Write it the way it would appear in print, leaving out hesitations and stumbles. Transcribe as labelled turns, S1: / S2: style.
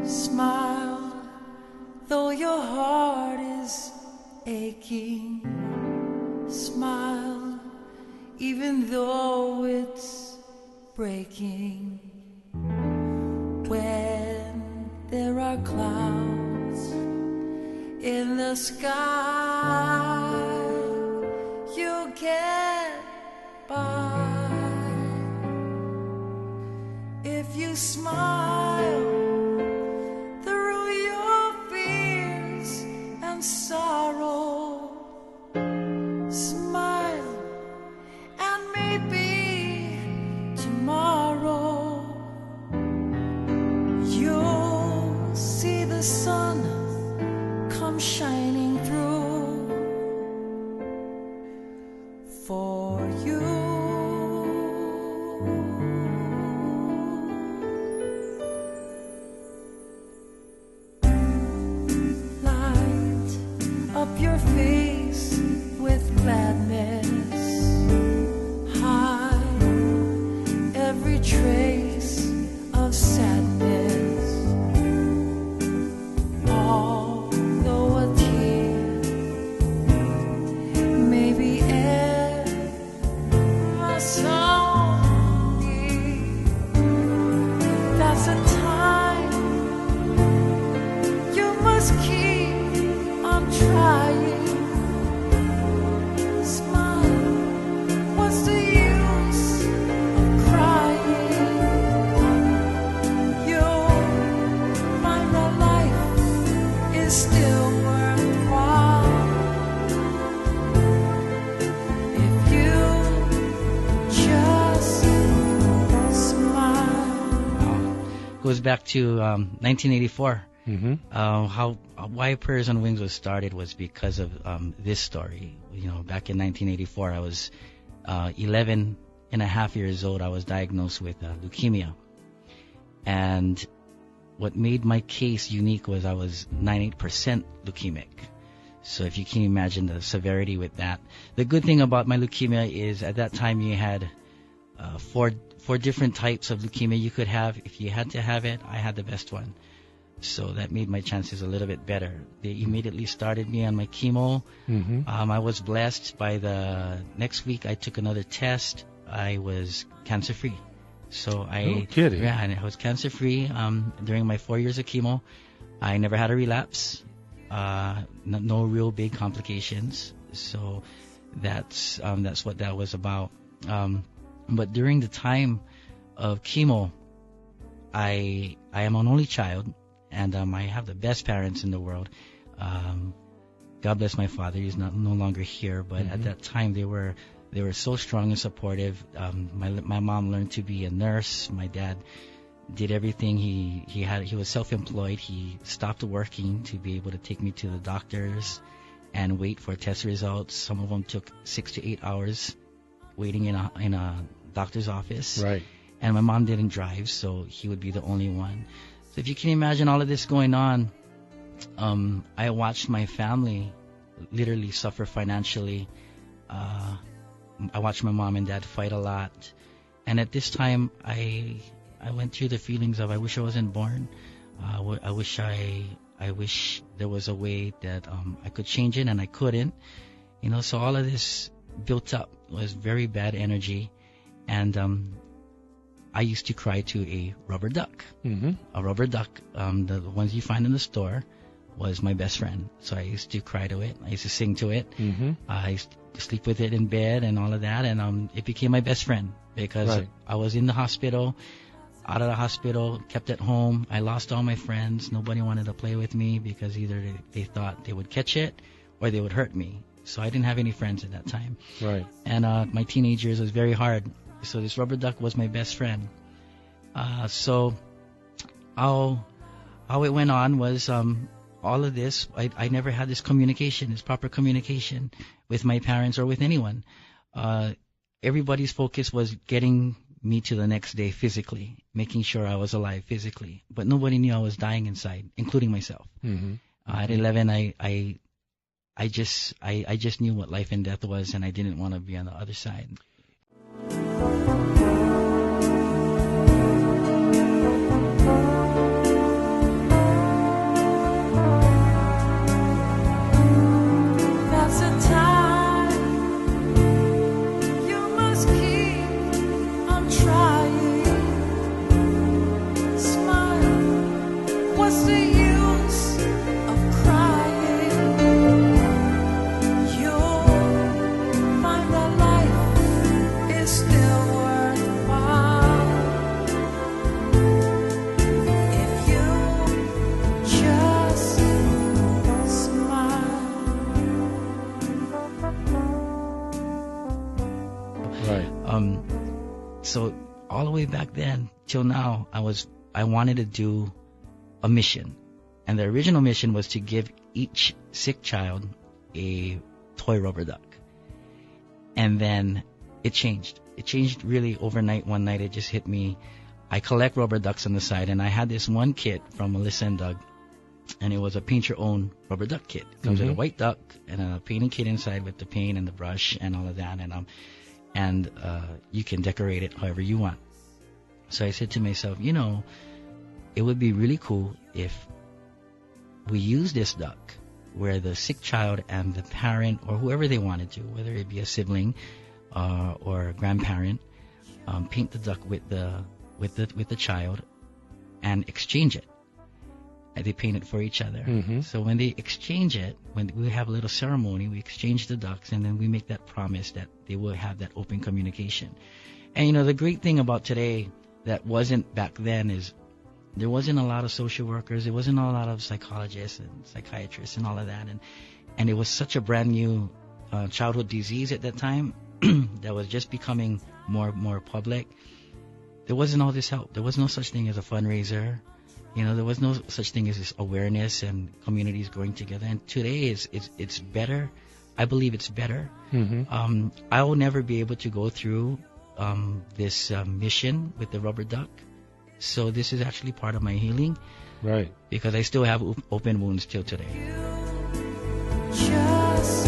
S1: Smile, though your heart is aching. Smile, even though it's breaking. When there are clouds in the sky, you'll get by. If you smile through your fears and sorrow, smile, and maybe tomorrow you'll see the sun come shining through for you. Up your face with gladness, hide every trace of sadness. Although a tear may be ever so deep, that's a time you must keep trying. Smile, what's the use of crying? You'll find that life is still worthwhile if you just smile.
S2: Goes back to 1984.
S3: Mm-hmm.
S2: Why Prayers on Wings was started was because of this story. You know, back in 1984, I was 11 and a half years old. I was diagnosed with leukemia. And what made my case unique was I was 98% leukemic. So if you can imagine the severity with that. The good thing about my leukemia is at that time you had four different types of leukemia you could have. If you had to have it, I had the best one. So that made my chances a little bit better. They immediately started me on my chemo.
S3: Mm-hmm.
S2: I was blessed by the next week I took another test. I was cancer-free. So
S3: No kidding.
S2: Yeah, and I was cancer-free during my 4 years of chemo. I never had a relapse. No real big complications. So that's what that was about. But during the time of chemo, I am an only child. And I have the best parents in the world. God bless my father; he's no longer here. But at that time, they were so strong and supportive. My mom learned to be a nurse. My dad did everything. He was self-employed. He stopped working to be able to take me to the doctors and wait for test results. Some of them took 6 to 8 hours waiting in a doctor's office.
S3: Right.
S2: And my mom didn't drive, so he would be the only one. So if you can imagine all of this going on, I watched my family literally suffer financially. I watched my mom and dad fight a lot. And at this time, I went through the feelings of I wish I wasn't born. I wish there was a way that I could change it, and I couldn't. You know, so all of this built up was very bad energy. And I used to cry to a rubber duck.
S3: Mm-hmm.
S2: A rubber duck, the ones you find in the store, was my best friend. So I used to cry to it. I used to sing to it.
S3: Mm-hmm.
S2: I used to sleep with it in bed and all of that. And it became my best friend because
S3: Right.
S2: I was in the hospital, out of the hospital, kept at home. I lost all my friends. Nobody wanted to play with me because either they thought they would catch it or they would hurt me. So I didn't have any friends at that time.
S3: Right.
S2: And my teenage years was very hard. So this rubber duck was my best friend. So how it went on was all of this. I never had this proper communication with my parents or with anyone. everybody's focus was getting me to the next day physically, making sure I was alive physically. But nobody knew I was dying inside, including myself.
S3: Mm-hmm.
S2: At 11, I just knew what life and death was, and I didn't want to be on the other side.
S1: That's a time you must keep on trying. Smile. What's the use of crying? You'll find that life is still worthwhile if you just smile.
S3: Right.
S2: So all the way back then till now, I wanted to do a mission, and the original mission was to give each sick child a toy rubber duck. And then it changed. It changed really overnight. One night it just hit me. I collect rubber ducks on the side, and I had this one kit from Melissa and Doug, and it was a paint your own rubber duck kit. It comes with a white duck and a painting kit inside with the paint and the brush and all of that, and you can decorate it however you want. So I said to myself, it would be really cool if we use this duck where the sick child and the parent or whoever they wanted to, whether it be a sibling or a grandparent, paint the duck with the child and exchange it. And they paint it for each other.
S3: Mm-hmm.
S2: So when they exchange it, when we have a little ceremony, we exchange the ducks, and then we make that promise that they will have that open communication. And the great thing about today that wasn't back then is there wasn't a lot of social workers, there wasn't a lot of psychologists and psychiatrists and all of that, and it was such a brand new childhood disease at that time that was just becoming more public. There wasn't all this help. There was no such thing as a fundraiser. There was no such thing as this awareness and communities going together. And today it's better. I believe it's better.
S3: Mm-hmm.
S2: I will never be able to go through this mission with the rubber duck. So this is actually part of my healing.
S3: Right.
S2: Because I still have open wounds till today.
S1: Just